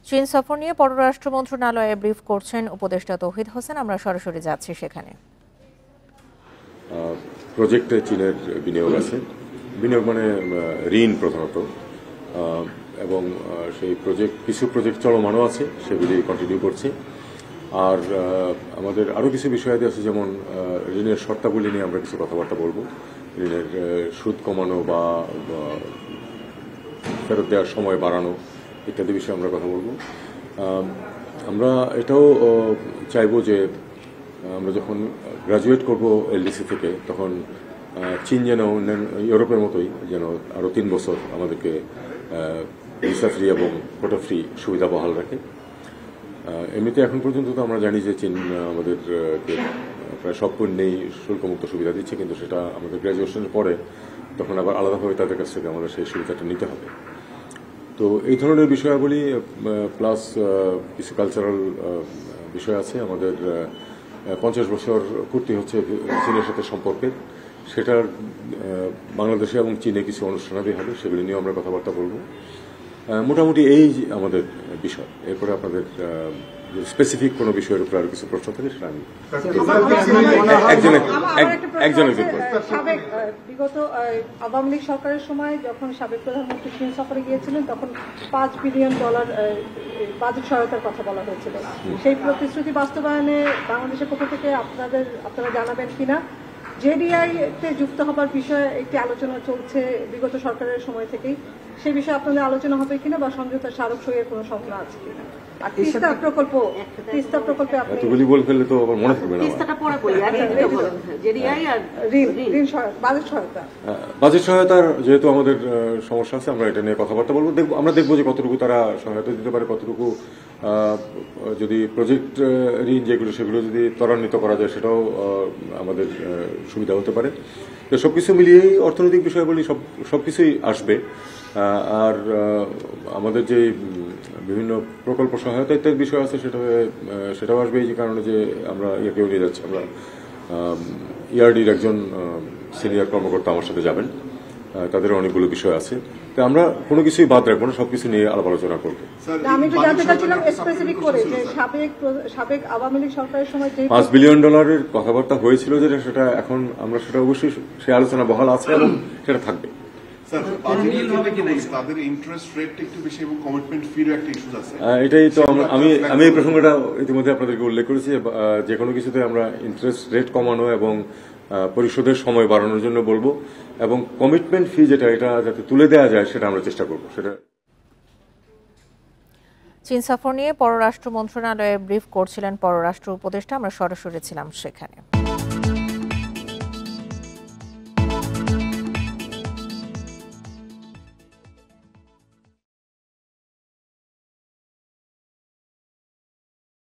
চীন সফর নিয়ে পররাষ্ট্র মন্ত্রণালয়ে ব্রিফ করছেন উপদেষ্টা তৌহিদ হোসেন। আমরা সরাসরি যাচ্ছি সেখানে। প্রজেক্টে চীনের বিনিয়োগ আছে, বিনিয়োগ মানে ঋণ প্রধানত, এবং সেই কিছু প্রজেক্ট চলমানও আছে, সেগুলি কন্টিনিউ করছে। আর আমাদের আরও কিছু বিষয়াদি আছে, যেমন ঋণের শর্তাবলী নিয়ে আমরা কিছু কথাবার্তা বলবো। ঋণের সুদ কমানো বা ফেরত দেওয়ার সময় বাড়ানো ইত্যাদি বিষয়ে আমরা কথা বলবো। আমরা এটাও চাইবো যে আমরা যখন গ্রাজুয়েট করব এলডিসি থেকে, তখন চীন যেন ইউরোপের মতোই যেন আরও 3 বছর আমাদেরকে ভিসা ফ্রি এবং কোটা ফ্রি সুবিধা বহাল রাখে। এমনিতে এখন পর্যন্ত তো আমরা জানি যে চীন আমাদেরকে প্রায় সব পণ্যেই শুল্কমুক্ত সুবিধা দিচ্ছে, কিন্তু সেটা আমাদের গ্র্যাজুয়েশনের পরে তখন আবার আলাদাভাবে তাদের কাছ থেকে আমাদের সেই সুবিধাটা নিতে হবে। তো এই ধরনের বিষয়াবলী প্লাস কিছু কালচারাল বিষয় আছে। আমাদের 50 বছর পূর্তি হচ্ছে চীনের সাথে সম্পর্কের, সেটার বাংলাদেশে এবং চীনে কিছু অনুষ্ঠানাদি হবে, সেগুলি নিয়েও আমরা কথাবার্তা বলবো। মোটামুটি এই আমাদের বিষয়। এরপরে আপনাদের স্পেসিফিক কোনো বিষয়ের উপর আর কিছু প্রশ্ন থাকে সেটা আমি একজনের বিগত আওয়ামী লীগ সরকারের সময় যখন সাবেক প্রধানমন্ত্রী চীন সফরে গিয়েছিলেন, তখন $5 বিলিয়ন বাজেট সহায়তার কথা বলা হয়েছিল। সেই প্রতিশ্রুতি বাস্তবায়নে বাংলাদেশের পক্ষ থেকে আপনারা জানাবেন কিনা? জেডিআই-তে যুক্ত হবার বিষয়ে একটি আলোচনা চলছে বিগত সরকারের সময় থেকেই, সে বিষয়ে আপনাদের আলোচনা হবে কিনা বা সমঝোতা স্মারক সইয়ের কোনো সম্ভাবনা আছে কিনা? আর তিস্তা প্রকল্পে আপনি এতগুলি বলে ফেললে তো আবার মনে থাকবে না। বাজেট সহায়তার যেহেতু আমাদের সমস্যা আছে, আমরা এটা নিয়ে কথাবার্তা বলবো। আমরা দেখবো যে কতটুকু তারা সহায়তা দিতে পারে, কতটুকু যদি প্রজেক্ট ঋণ যেগুলো সেগুলো যদি ত্বরান্বিত করা যায়, সেটাও আমাদের সুবিধা হতে পারে। তো সবকিছু মিলিয়েই অর্থনৈতিক বিষয়গুলি সবকিছুই আসবে। আর আমাদের যে বিভিন্ন প্রকল্প সহায়তা ইত্যাদি বিষয় আছে, সেটাও আসবে। এই যে কারণে যে আমরা ইয়েকেও নিয়ে যাচ্ছি, আমরা ইআরডির একজন সিনিয়র কর্মকর্তা আমার সাথে যাবেন, তাদের অনেকগুলো বিষয় আছে। তো আমরা কোনো কিছুই বাদ রাখবো না, সবকিছু নিয়ে আলাপ আলোচনা করবো। $5 বিলিয়ন কথাবার্তা হয়েছিল, যেটা সেটা এখন আমরা সেটা অবশ্যই সে আলোচনা বহাল আছে এবং সেটা থাকবে। এটাই তো আমি এই প্রসঙ্গটা ইতিমধ্যে আপনাদেরকে উল্লেখ করেছি। যে কোনো কিছুতে আমরা ইন্টারেস্ট রেট কমানো এবং পরিশোধের সময় বাড়ানোর জন্য বলবো, এবং কমিটমেন্ট ফি যেটা এটা যাতে তুলে দেওয়া যায় সেটা আমরা চেষ্টা করবো। সেটা চীন সফর নিয়ে পররাষ্ট্র মন্ত্রণালয়ে ব্রিফ করছিলেন পররাষ্ট্র উপদেষ্টা। আমরা সরাসরি ছিলাম সেখানে।